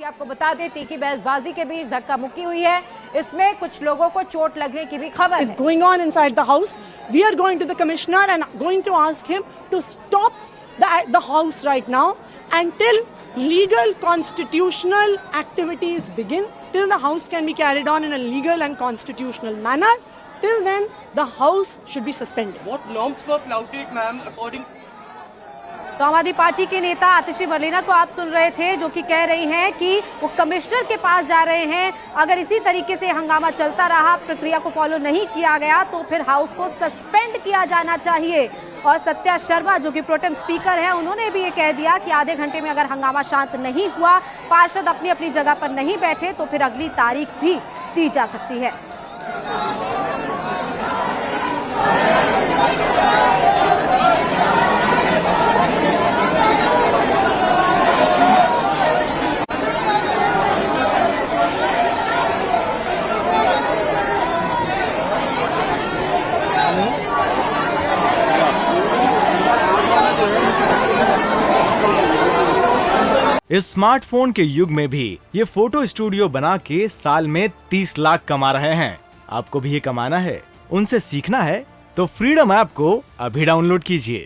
कि आपको बता दें तीखी बहसबाजी के बीच धक्का मुक्की हुई है, इसमें कुछ लोगों को चोट लगने की भी खबर है। Going on inside the house. We are going to the commissioner and going to ask him to stop the house right now until legal constitutional activities begin. Till the house can be carried on in a legal and constitutional manner. Till then, the house should be suspended. What norms were flouted, ma'am, according? तो आम आदमी party के नेता आतिशी मरलेना को आप सुन रहे थे, जो कि कह रही हैं कि वो कमिश्नर के पास जा रहे हैं। अगर इसी तरीके से हंगामा चलता रहा, प्रक्रिया को फॉलो नहीं किया गया, तो फिर हाउस को सस्पेंड किया जाना चाहिए। और सत्या शर्मा, जो कि प्रोटेम स्पीकर हैं, उन्होंने भी ये कह दिया कि आधे घंटे में अगर हंगामा शांत नहीं हुआ, पार्षद अपनी अपनी जगह पर नहीं बैठे, तो फिर अगली तारीख भी दी जा सकती है। इस स्मार्टफोन के युग में भी ये फोटो स्टूडियो बना के साल में 30 लाख कमा रहे हैं। आपको भी ये कमाना है, उनसे सीखना है, तो फ्रीडम ऐप को अभी डाउनलोड कीजिए।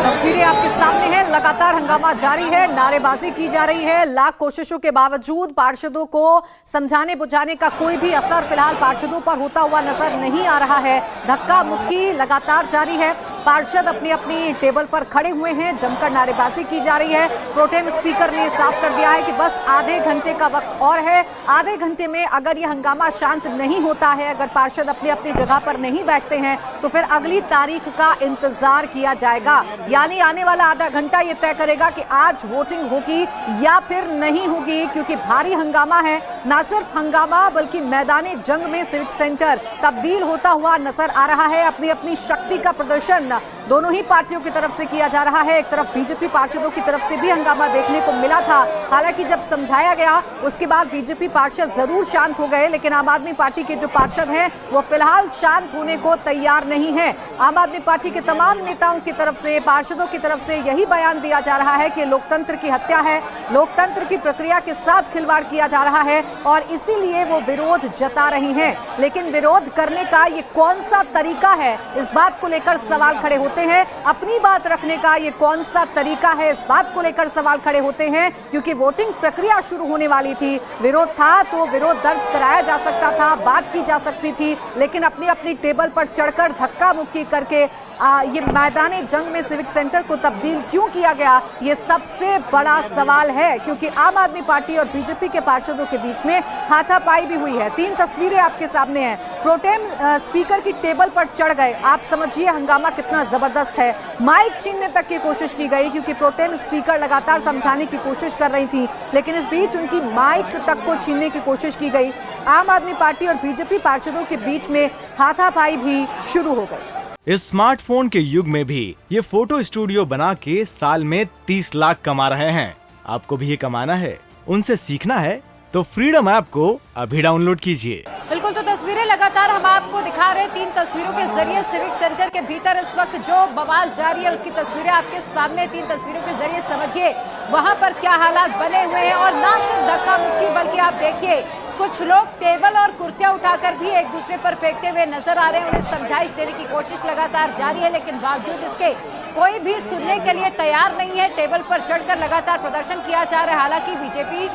तस्वीरें आपके सामने हैं, लगातार हंगामा जारी है, नारेबाजी की जा रही है। लाख कोशिशों के बावजूद पार्षदों को समझाने बुझाने का कोई भी असर फिलहाल पार्षदों पर होता हुआ नजर नहीं आ रहा है। धक्का मुक्की लगातार जारी है, पार्षद अपनी अपनी टेबल पर खड़े हुए हैं, जमकर नारेबाजी की जा रही है। प्रोटेम स्पीकर ने साफ कर दिया है कि बस आधे घंटे का वक्त और है। आधे घंटे में अगर यह हंगामा शांत नहीं होता है, अगर पार्षद अपनी अपनी जगह पर नहीं बैठते हैं, तो फिर अगली तारीख का इंतजार किया जाएगा। यानी आने वाला आधा घंटा ये तय करेगा कि आज वोटिंग होगी या फिर नहीं होगी, क्योंकि भारी हंगामा है। ना सिर्फ हंगामा बल्कि मैदानी जंग में सिविक सेंटर तब्दील होता हुआ नजर आ रहा है। अपनी अपनी शक्ति का प्रदर्शन दोनों ही पार्टियों की तरफ से किया जा रहा है। एक तरफ बीजेपी पार्षदों की तरफ से भी हंगामा देखने को मिला था, हालांकि जब समझाया गया उसके बाद बीजेपी पार्षद जरूर शांत हो गए, लेकिन आम आदमी पार्टी के जो पार्षद हैं वो फिलहाल शांत होने को तैयार नहीं है। आम आदमी पार्टी के तमाम नेताओं की तरफ से, पार्षदों की तरफ से यही बयान दिया जा रहा है कि लोकतंत्र की हत्या है, लोकतंत्र की प्रक्रिया के साथ खिलवाड़ किया जा रहा है और इसीलिए वो विरोध जता रही हैं। लेकिन विरोध करने का ये कौन सा तरीका है, इस बात को लेकर सवाल खड़े होते हैं। अपनी बात रखने का ये कौन सा तरीका है, इस बात को लेकर सवाल खड़े होते हैं, क्योंकि वोटिंग प्रक्रिया शुरू होने वाली थी। विरोध था तो विरोध दर्ज कराया जा सकता था, बात की जा सकती थी, लेकिन अपनी अपनी टेबल पर चढ़कर धक्का मुक्की करके ये मैदानी जंग में सिविक सेंटर को तब्दील क्यों किया गया, ये सबसे बड़ा सवाल है। क्योंकि आम आदमी पार्टी और बीजेपी के पार्षदों के बीच में हाथापाई भी हुई है। 3 तस्वीरें आपके सामने हैं। प्रोटेम स्पीकर की टेबल पर चढ़ गए, आप समझिए हंगामा कितना जबरदस्त है। माइक छीनने तक की कोशिश की गई, क्योंकि प्रोटेम स्पीकर लगातार समझाने की कोशिश कर रही थी, लेकिन इस बीच उनकी माइक तक को छीनने की कोशिश की गई। आम आदमी पार्टी और बीजेपी पार्षदों के बीच में हाथापाई भी शुरू हो गई। इस स्मार्टफोन के युग में भी ये फोटो स्टूडियो बना के साल में 30 लाख कमा रहे हैं। आपको भी ये कमाना है, उनसे सीखना है, तो फ्रीडम ऐप को अभी डाउनलोड कीजिए। बिल्कुल, तो तस्वीरें लगातार हम आपको दिखा रहे हैं। 3 तस्वीरों के जरिए सिविक सेंटर के भीतर इस वक्त जो बवाल जारी है उसकी तस्वीरें आपके सामने। 3 तस्वीरों के जरिए समझिए वहां पर क्या हालात बने हुए हैं। और ना सिर्फ धक्का मुक्की बल्कि आप देखिए कुछ लोग टेबल और कुर्सियां उठाकर भी एक दूसरे पर फेंकते हुए नजर आ रहे हैं। उन्हें समझाइश देने की कोशिश लगातार जारी है, लेकिन बावजूद इसके कोई भी सुनने के लिए तैयार नहीं है। टेबल पर चढ़कर लगातार प्रदर्शन किया जा रहा है। हालांकि बीजेपी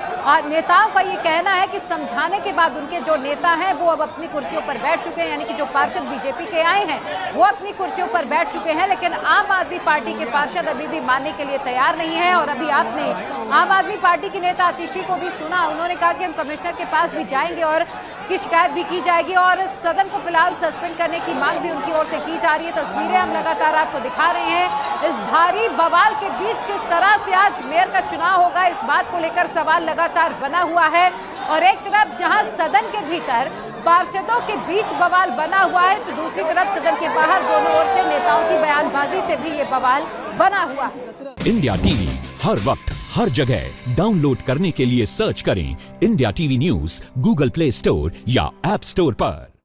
नेताओं का ये कहना है कि समझाने के बाद उनके जो नेता हैं वो अब अपनी कुर्सियों पर बैठ चुके हैं, यानी कि जो पार्षद बीजेपी के आए हैं वो अपनी कुर्सियों पर बैठ चुके हैं। लेकिन आम आदमी पार्टी के पार्षद अभी भी मानने के लिए तैयार नहीं है। और अभी आपने आम आदमी पार्टी की नेता आतिशी को भी सुना, उन्होंने कहा कि हम कमिश्नर के पास भी जाएंगे और इसकी शिकायत भी की जाएगी और सदन को फिलहाल सस्पेंड करने की मांग भी उनकी ओर से की जा रही है। तस्वीरें हम लगातार आपको दिखा रहे हैं। इस भारी बवाल के बीच किस तरह से आज मेयर का चुनाव होगा, इस बात को लेकर सवाल लगातार बना हुआ है। और एक तरफ जहां सदन के भीतर पार्षदों के बीच बवाल बना हुआ है, तो दूसरी तरफ सदन के बाहर दोनों ओर से नेताओं की बयानबाजी से भी ये बवाल बना हुआ है। इंडिया टीवी हर वक्त हर जगह डाउनलोड करने के लिए सर्च करें India TV news Google play store या ऐप स्टोर पर।